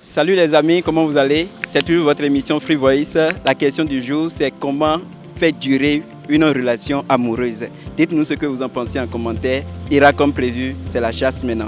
Salut les amis, comment vous allez? C'est toujours votre émission Free Voice. La question du jour, c'est comment faire durer une relation amoureuse. Dites-nous ce que vous en pensez en commentaire. Ira comme prévu, c'est la chasse maintenant.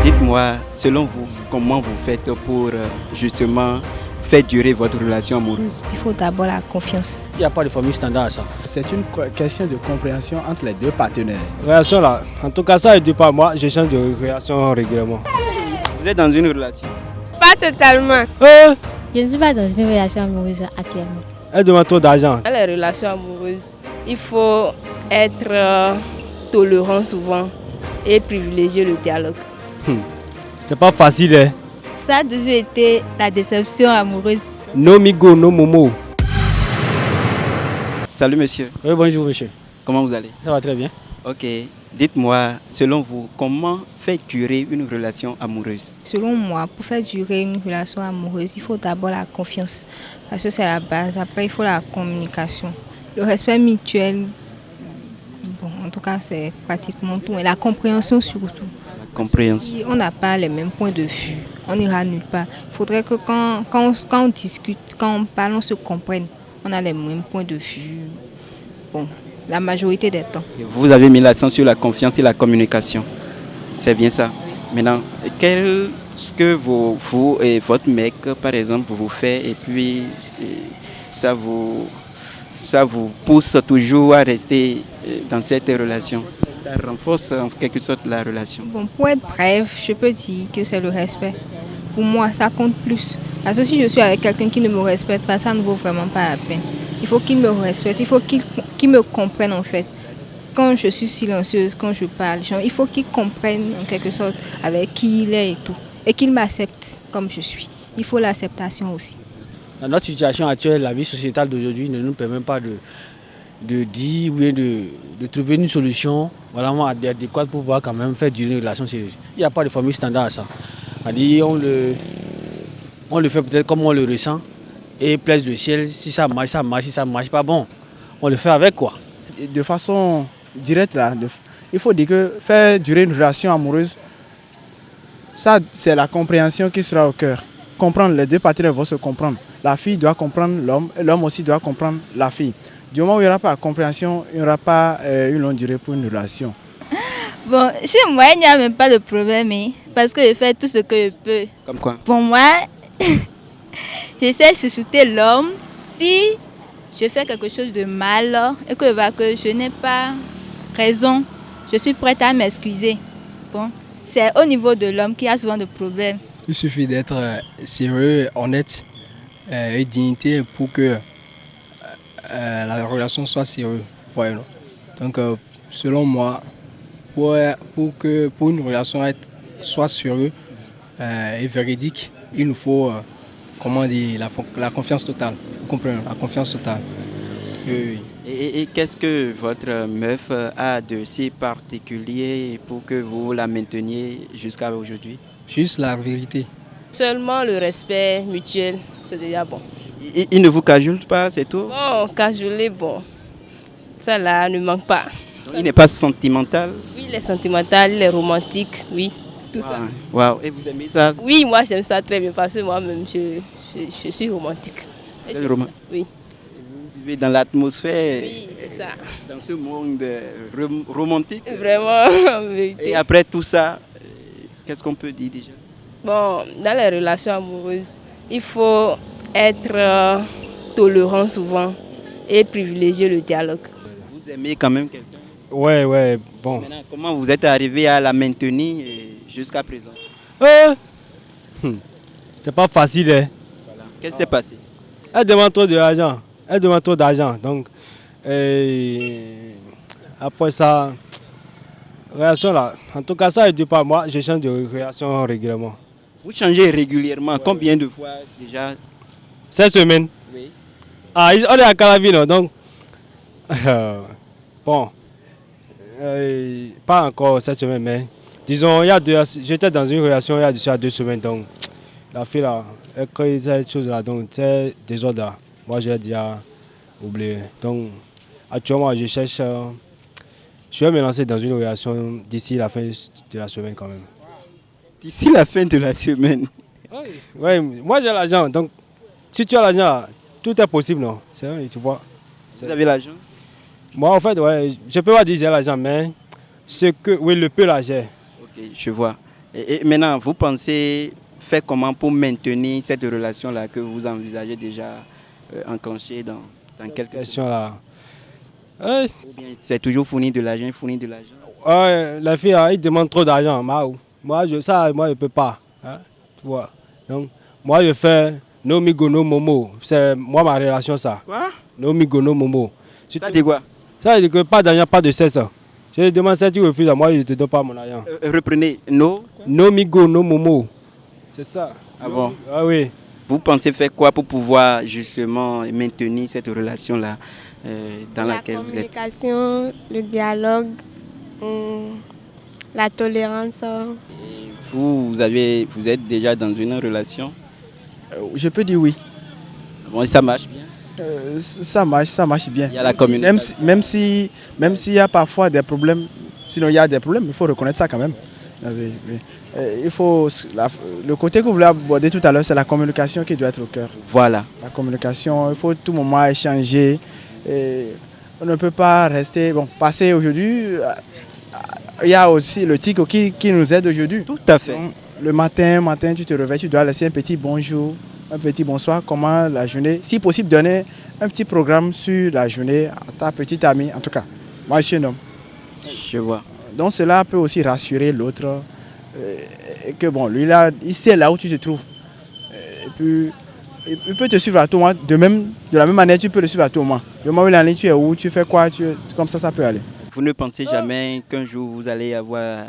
Dites-moi, selon vous, comment vous faites pour justement faire durer votre relation amoureuse? Il faut d'abord la confiance. Il n'y a pas de formule standard à ça. C'est une question de compréhension entre les deux partenaires. Relation là, en tout cas ça ne dit pas moi, je change de relation régulièrement. Vous êtes dans une relation? Pas totalement. Je ne suis pas dans une relation amoureuse actuellement. Elle demande trop d'argent. Dans les relations amoureuses, il faut être tolérant souvent et privilégier le dialogue. C'est pas facile hein. Ça a toujours été la déception amoureuse. No migo, no momo. Salut monsieur, Oui, bonjour monsieur. comment vous allez? Ça va très bien. Ok, dites-moi, selon vous, comment faire durer une relation amoureuse? Selon moi, pour faire durer une relation amoureuse, il faut d'abord la confiance. Parce que c'est la base. Après, il faut la communication. Le respect mutuel, bon, en tout cas, c'est pratiquement tout. Et la compréhension surtout. Compréhension. Si on n'a pas les mêmes points de vue, on n'ira nulle part. Il faudrait que quand on discute, quand on parle, on se comprenne. On a les mêmes points de vue. Bon, la majorité des temps. Vous avez mis l'accent sur la confiance et la communication. C'est bien ça. Maintenant, qu'est-ce que vous et votre mec, par exemple, vous faites et puis ça vous pousse toujours à rester dans cette relation? Ça renforce en quelque sorte la relation. Bon, pour être bref, je peux dire que c'est le respect. Pour moi, ça compte plus. Parce que si je suis avec quelqu'un qui ne me respecte pas, ça ne vaut vraiment pas la peine. Il faut qu'il me respecte, il faut qu'il me comprenne en fait. Quand je suis silencieuse, quand je parle, il faut qu'il comprenne en quelque sorte avec qui il est et tout. Et qu'il m'accepte comme je suis. Il faut l'acceptation aussi. Dans notre situation actuelle, la vie sociétale d'aujourd'hui ne nous permet pas de dire ou bien de trouver une solution vraiment adéquate pour pouvoir quand même faire durer une relation sérieuse. Il n'y a pas de formule standard à ça. On le fait peut-être comme on le ressent et plaise le ciel. Si ça marche, ça marche. Si ça ne marche pas, bon, on le fait avec quoi. De façon directe, là, il faut dire que faire durer une relation amoureuse, ça c'est la compréhension qui sera au cœur. Comprendre, les deux parties vont se comprendre. La fille doit comprendre l'homme et l'homme aussi doit comprendre la fille. Du moment où il n'y aura pas la compréhension, il n'y aura pas une longue durée pour une relation. Bon, chez moi, il n'y a même pas de problème, hein, parce que je fais tout ce que je peux. Comme quoi? Pour moi, j'essaie de chouchouter l'homme. Si je fais quelque chose de mal et que je n'ai pas raison, je suis prête à m'excuser. Bon, c'est au niveau de l'homme qu'il y a souvent de problèmes. Il suffit d'être sérieux, honnête et dignité pour que la relation soit sérieuse. Ouais, non? Donc, selon moi, pour une relation soit sérieuse et véridique, il nous faut la confiance totale. Vous comprenez? La confiance totale. Oui. Et qu'est-ce que votre meuf a de si particulier pour que vous la mainteniez jusqu'à aujourd'hui? Juste la vérité. Seulement le respect mutuel, c'est déjà bon. Il ne vous cajole pas, c'est tout? Bon, cajoler, bon, ça là ne manque pas. Il n'est pas sentimental? Oui, il est sentimental, il est romantique, oui, tout ça. Waouh, et vous aimez ça? Oui, moi j'aime ça très bien parce que moi-même je suis romantique. Oui. Vous vivez dans l'atmosphère, Oui, c'est ça. dans ce monde romantique. Vraiment, en vérité. Et après tout ça, qu'est-ce qu'on peut dire déjà? Bon, dans les relations amoureuses, il faut être tolérant souvent et privilégier le dialogue. Vous aimez quand même quelqu'un? Ouais, bon. Maintenant, comment vous êtes arrivé à la maintenir jusqu'à présent? C'est pas facile hein. Voilà. Qu'est-ce qui s'est passé? Elle demande trop d'argent. Donc, après ça, relation là, en tout cas ça ne dit pas moi, je change de relation régulièrement. Vous changez régulièrement, combien de fois déjà? 7 semaines. Oui. Ah, on est à Calavino, donc. Bon. Pas encore 7 semaines, mais disons, j'étais dans une relation il y a déjà 2 semaines, donc la fille là, elle crée cette chose là, donc c'est désordre là. Moi je l'ai déjà oublié. Donc actuellement, je cherche. Je vais me lancer dans une relation d'ici la fin de la semaine quand même. D'ici la fin de la semaine. Oui, moi j'ai l'argent, donc si tu as l'argent, tout est possible, non? C'est vrai, tu vois. Vous avez l'argent? Moi, en fait, ouais, je peux pas dire j'ai l'argent, mais c'est que, oui, le peu là, j'ai. Ok, je vois. Et maintenant, vous pensez faire comment pour maintenir cette relation-là que vous envisagez déjà enclencher dans quelques Question semaines? là. Ou bien c'est toujours fournir de l'argent, fournir de l'argent? Ouais, la fille, il demande trop d'argent. Moi, je peux pas. Hein, tu vois. Donc, moi, je fais no migo, no momo. C'est moi ma relation, ça. Quoi? No migo, no momo. Ça dit quoi? Ça veut dire que pas d'argent, pas de cesse. Je te demande si tu refuses, moi, je ne te donne pas mon argent. Reprenez. No? No migo, no momo. C'est ça. Ah bon? Ah oui. Vous pensez faire quoi pour pouvoir justement maintenir cette relation-là dans laquelle vous êtes? La communication, le dialogue, la tolérance. Et vous êtes déjà dans une relation? Je peux dire oui. Bon, ça marche bien? Ça marche bien. Il y a la communication. Même s'il y a parfois des problèmes, sinon il y a des problèmes, il faut reconnaître ça quand même. Oui, oui. Il faut, le côté que vous voulez aborder tout à l'heure, c'est la communication qui doit être au cœur. Voilà. La communication, il faut tout moment échanger. On ne peut pas rester, passer aujourd'hui. Il y a aussi le TIC qui nous aide aujourd'hui. Tout à fait. Donc, le matin, tu te réveilles, tu dois laisser un petit bonjour, un petit bonsoir, comment la journée. Si possible, donner un petit programme sur la journée à ta petite amie. En tout cas, moi je suis un homme. Je vois. Donc cela peut aussi rassurer l'autre. Et que bon, lui là, il sait là où tu te trouves. Et puis, il peut te suivre à tout moment. De la même manière, tu peux le suivre à tout moment. Le moment où il est en ligne, tu es où, tu fais quoi, comme ça peut aller. Vous ne pensez jamais qu'un jour vous allez avoir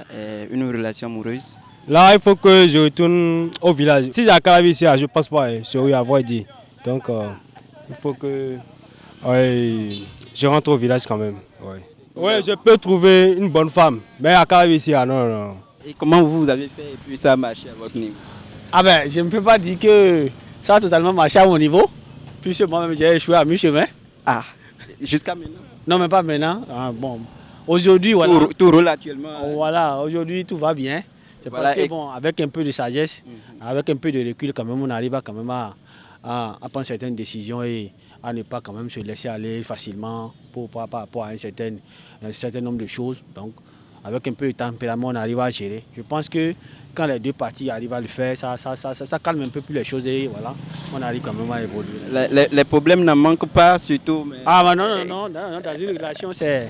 une relation amoureuse? Là, il faut que je retourne au village. Si j'ai la vie ici, je ne pense pas, je vais avoir dit. Donc, il faut que je rentre au village quand même. Oui, je peux trouver une bonne femme, mais à Caraïbes ici, non. Et comment vous avez fait et puis ça a marché à votre niveau? Ah ben, je ne peux pas dire que ça a totalement marché à mon niveau, puisque moi-même j'ai échoué à mi-chemin. Ah, jusqu'à maintenant? Non, mais pas maintenant. Ah, bon, aujourd'hui, voilà. Tout roule actuellement. Voilà, aujourd'hui tout va bien. C'est Voilà, parce que bon, avec un peu de sagesse, avec un peu de recul, quand même, on arrive à prendre certaines décisions et à ne pas quand même se laisser aller facilement par rapport à un certain nombre de choses. Donc, avec un peu de tempérament, on arrive à gérer. Je pense que quand les deux parties arrivent à le faire, ça calme un peu plus les choses et voilà, on arrive quand même à évoluer. Les problèmes n'en manquent pas, surtout. Mais... Ah, non, dans une relation, c'est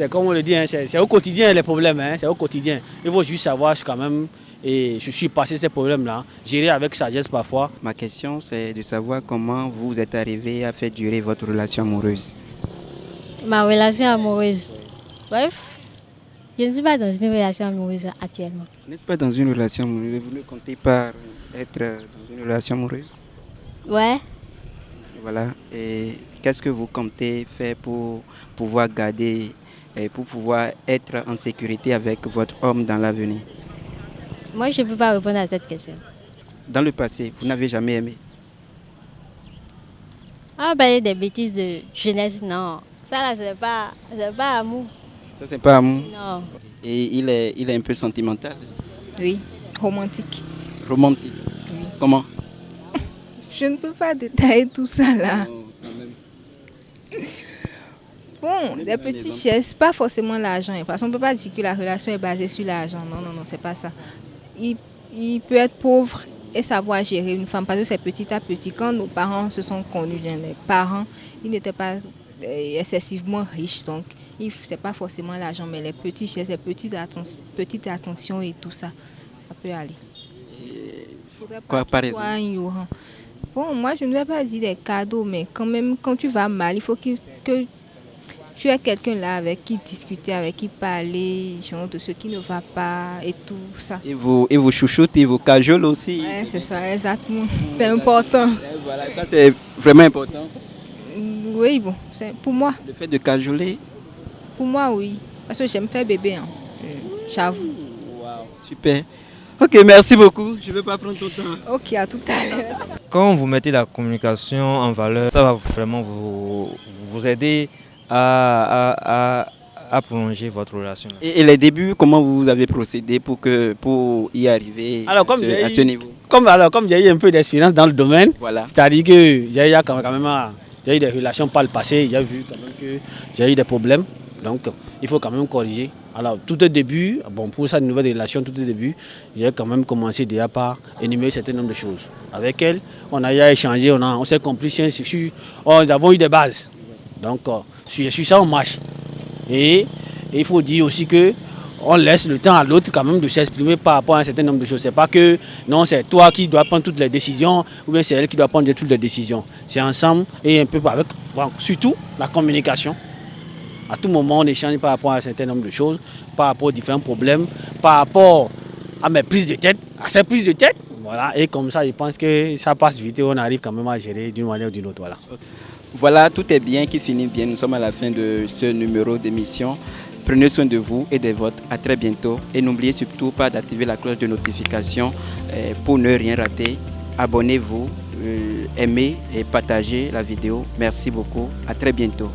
comme on le dit, hein, c'est au quotidien les problèmes, hein, c'est au quotidien. Il faut juste savoir quand même, et je suis passé ces problèmes-là, gérer avec sagesse parfois. Ma question, c'est de savoir comment vous êtes arrivé à faire durer votre relation amoureuse. Ma relation amoureuse. Bref, je ne suis pas dans une relation amoureuse actuellement. Vous n'êtes pas dans une relation amoureuse, vous ne comptez pas être dans une relation amoureuse? Ouais. Voilà. Et qu'est-ce que vous comptez faire pour pouvoir garder et pour pouvoir être en sécurité avec votre homme dans l'avenir? Moi, je ne peux pas répondre à cette question. Dans le passé, vous n'avez jamais aimé? Ah, ben, des bêtises de jeunesse, non. Ça, là, c'est pas amour. Ça, c'est pas amour? Non. Et il est un peu sentimental? Oui, romantique. Romantique? Oui. Comment? Je ne peux pas détailler tout ça là. Oh, quand même. Bon, les petits gestes, pas forcément l'argent. Parce qu'on ne peut pas dire que la relation est basée sur l'argent. Non, c'est pas ça. Il peut être pauvre et savoir gérer une femme parce que c'est petit à petit. Quand nos parents se sont connus, les parents, ils n'étaient pas excessivement riches. Donc, ce n'est pas forcément l'argent, mais les petits gestes, les petites attentions et tout ça, ça peut aller. Quoi, par exemple? Bon, moi, je ne vais pas dire des cadeaux, mais quand même, quand tu vas mal, il faut que tu aies quelqu'un là avec qui discuter, avec qui parler, genre de ce qui ne va pas et tout ça. Et vous chouchoutez, vous cajolez aussi. Ouais, c'est ça, exactement. C'est important. Voilà, ça c'est vraiment important. Oui, bon, c'est pour moi. Le fait de cajoler? Pour moi, oui. Parce que j'aime faire bébé, hein. J'avoue. Wow, super. Ok, merci beaucoup. Je ne vais pas prendre ton temps. Ok, à tout à l'heure. Quand vous mettez la communication en valeur, ça va vraiment vous aider à prolonger votre relation. Et les débuts, comment vous avez procédé pour y arriver Alors, à ce niveau? Comme j'ai eu un peu d'expérience dans le domaine, voilà. C'est-à-dire que j'ai eu des relations par le passé, j'ai vu quand même que j'ai eu des problèmes, donc il faut quand même corriger. Alors tout au début, pour ça, une nouvelle relation, tout au début, j'ai quand même commencé déjà par énumérer un certain nombre de choses. Avec elle, on a déjà échangé, on s'est compris, nous avons eu des bases. Donc sur ça, on marche. Et il faut dire aussi que on laisse le temps à l'autre quand même de s'exprimer par rapport à un certain nombre de choses. C'est pas que non, c'est toi qui dois prendre toutes les décisions ou bien c'est elle qui doit prendre toutes les décisions. C'est ensemble et un peu avec, surtout la communication. À tout moment, on échange par rapport à un certain nombre de choses, par rapport aux différents problèmes, par rapport à mes prises de tête, à ces prises de tête. Voilà, et comme ça, je pense que ça passe vite et on arrive quand même à gérer d'une manière ou d'une autre. Voilà. Voilà, tout est bien qui finit bien. Nous sommes à la fin de ce numéro d'émission. Prenez soin de vous et des vôtres. À très bientôt. Et n'oubliez surtout pas d'activer la cloche de notification pour ne rien rater. Abonnez-vous, aimez et partagez la vidéo. Merci beaucoup. À très bientôt.